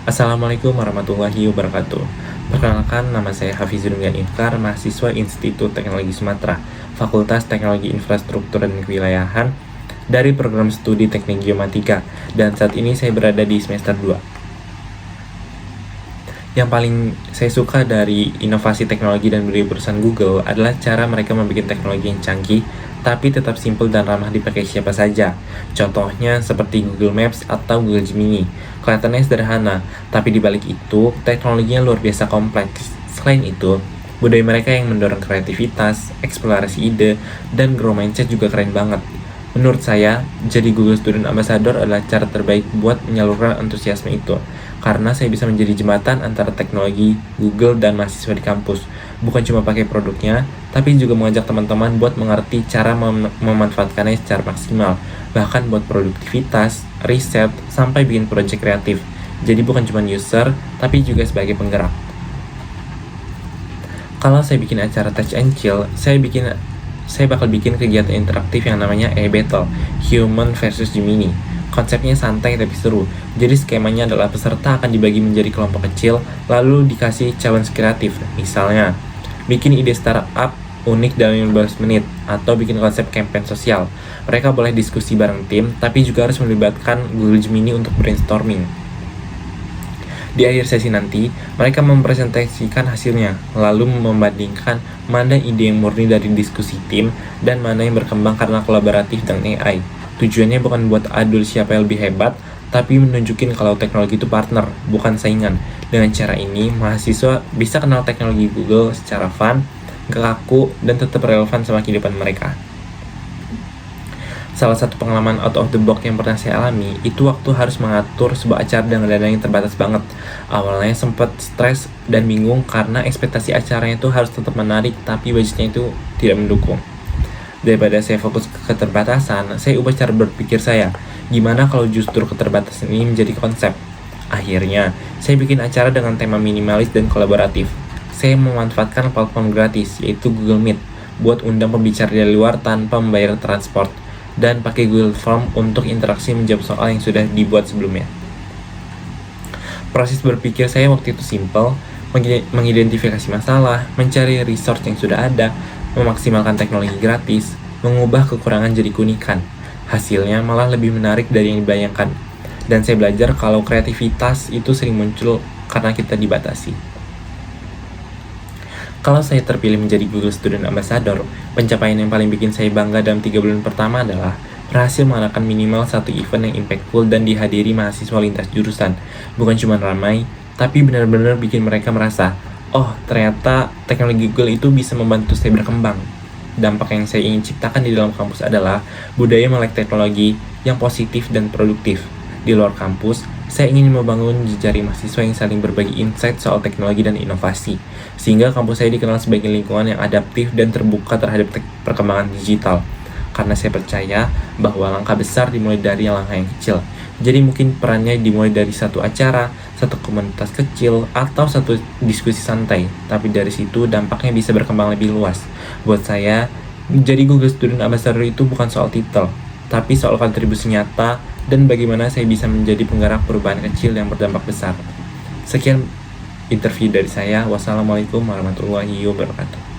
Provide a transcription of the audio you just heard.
Assalamualaikum warahmatullahi wabarakatuh. Perkenalkan, nama saya Hafizur Ifkar, mahasiswa Institut Teknologi Sumatera, Fakultas Teknologi Infrastruktur dan Kewilayahan dari program studi Teknik Geomatika, dan saat ini saya berada di semester 2. Yang paling saya suka dari inovasi teknologi dan dari perusahaan Google adalah cara mereka membuat teknologi yang canggih, tapi tetap simpel dan ramah dipakai siapa saja. Contohnya seperti Google Maps atau Google Gemini. Kelihatannya sederhana, tapi di balik itu teknologinya luar biasa kompleks. Selain itu, budaya mereka yang mendorong kreativitas, eksplorasi ide, dan grow mindset juga keren banget. Menurut saya, jadi Google Student Ambassador adalah cara terbaik buat menyalurkan antusiasme itu, karena saya bisa menjadi jembatan antara teknologi, Google, dan mahasiswa di kampus. Bukan cuma pakai produknya, tapi juga mengajak teman-teman buat mengerti cara memanfaatkannya secara maksimal, bahkan buat produktivitas, riset, sampai bikin proyek kreatif. Jadi bukan cuma user, tapi juga sebagai penggerak. Kalau saya bikin acara Touch and Chill, saya bakal bikin kegiatan interaktif yang namanya e-battle, Human versus Gemini. Konsepnya santai tapi seru. Jadi skemanya adalah peserta akan dibagi menjadi kelompok kecil, lalu dikasih challenge kreatif. Misalnya, bikin ide startup unik dalam 15 menit, atau bikin konsep campaign sosial. Mereka boleh diskusi bareng tim, tapi juga harus melibatkan Google Gemini untuk brainstorming. Di akhir sesi nanti, mereka mempresentasikan hasilnya, lalu membandingkan mana ide yang murni dari diskusi tim dan mana yang berkembang karena kolaboratif dengan AI. Tujuannya bukan buat adu siapa yang lebih hebat, tapi menunjukin kalau teknologi itu partner, bukan saingan. Dengan cara ini, mahasiswa bisa kenal teknologi Google secara fun, gak kaku, dan tetap relevan sama kehidupan mereka. Salah satu pengalaman out of the box yang pernah saya alami, itu waktu harus mengatur sebuah acara dengan dana yang terbatas banget. Awalnya sempat stres dan bingung karena ekspektasi acaranya itu harus tetap menarik, tapi budgetnya itu tidak mendukung. Daripada saya fokus ke keterbatasan, saya ubah cara berpikir saya. Gimana kalau justru keterbatasan ini menjadi konsep? Akhirnya, saya bikin acara dengan tema minimalis dan kolaboratif. Saya memanfaatkan platform gratis, yaitu Google Meet, buat undang pembicara dari luar tanpa membayar transport, dan pakai Google Form untuk interaksi menjawab soal yang sudah dibuat sebelumnya. Proses berpikir saya waktu itu simple, mengidentifikasi masalah, mencari resource yang sudah ada, memaksimalkan teknologi gratis, mengubah kekurangan jadi keunikan. Hasilnya malah lebih menarik dari yang dibayangkan. Dan saya belajar kalau kreativitas itu sering muncul karena kita dibatasi. Kalau saya terpilih menjadi Google Student Ambassador, pencapaian yang paling bikin saya bangga dalam 3 bulan pertama adalah berhasil mengadakan minimal satu event yang impactful dan dihadiri mahasiswa lintas jurusan. Bukan cuma ramai, tapi benar-benar bikin mereka merasa, oh ternyata teknologi Google itu bisa membantu saya berkembang. Dampak yang saya ingin ciptakan di dalam kampus adalah budaya melek teknologi yang positif dan produktif. Di luar kampus, saya ingin membangun jejaring mahasiswa yang saling berbagi insight soal teknologi dan inovasi, sehingga kampus saya dikenal sebagai lingkungan yang adaptif dan terbuka terhadap perkembangan digital. Karena saya percaya bahwa langkah besar dimulai dari langkah yang kecil. Jadi mungkin perannya dimulai dari satu acara, satu komunitas kecil, atau satu diskusi santai. Tapi dari situ dampaknya bisa berkembang lebih luas. Buat saya, menjadi Google Student Ambassador itu bukan soal titel, tapi soal kontribusi nyata dan bagaimana saya bisa menjadi penggerak perubahan kecil yang berdampak besar. Sekian interview dari saya. Wassalamualaikum warahmatullahi wabarakatuh.